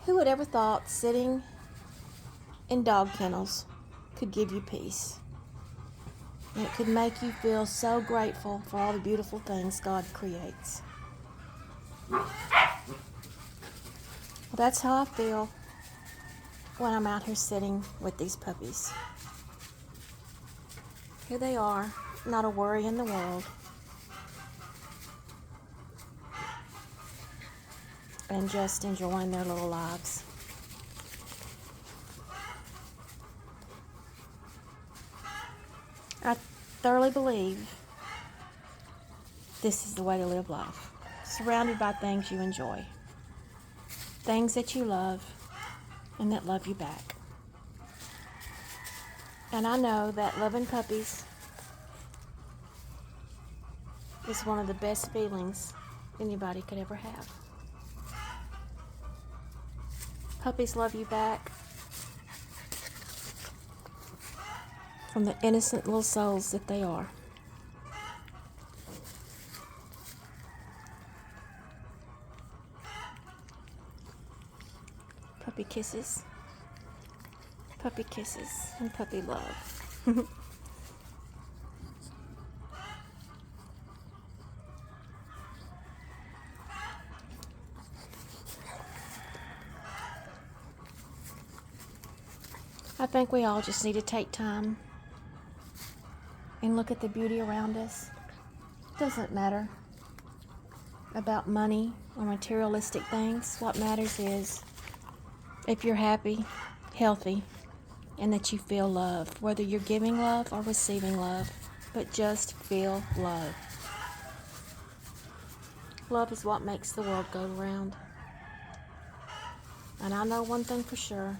Who would ever thought sitting in dog kennels could give you peace? And it could make you feel so grateful for all the beautiful things God creates. Well, that's how I feel when I'm out here sitting with these puppies. Here they are, not a worry in the world. And just enjoying their little lives. I thoroughly believe this is the way to live life. Surrounded by things you enjoy. Things that you love and that love you back. And I know that loving puppies is one of the best feelings anybody could ever have. Puppies love you back from the innocent little souls that they are. Puppy kisses, and puppy love. I think we all just need to take time and look at the beauty around us. It doesn't matter about money or materialistic things. What matters is if you're happy, healthy, and that you feel loved, whether you're giving love or receiving love, but just feel love. Love is what makes the world go round. And I know one thing for sure.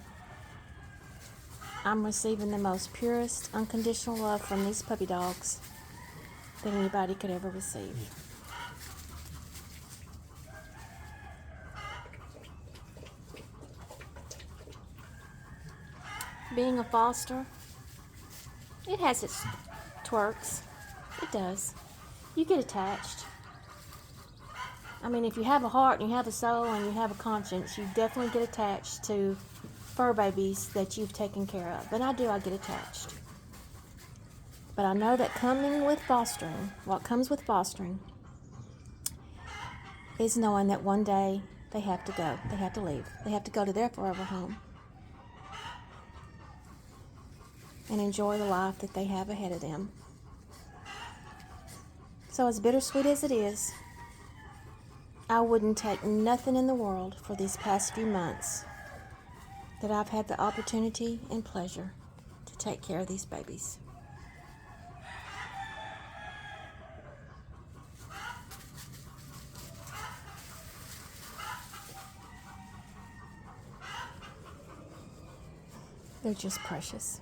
I'm receiving the most purest, unconditional love from these puppy dogs that anybody could ever receive. Being a foster, it has its twerks. It does. You get attached. I mean, if you have a heart and you have a soul and you have a conscience, you definitely get attached to fur babies that you've taken care of. And I get attached. But I know that what comes with fostering is knowing that one day they have to go. They have to leave. They have to go to their forever home and enjoy the life that they have ahead of them. So as bittersweet as it is, I wouldn't take nothing in the world for these past few months that I've had the opportunity and pleasure to take care of these babies. They're just precious.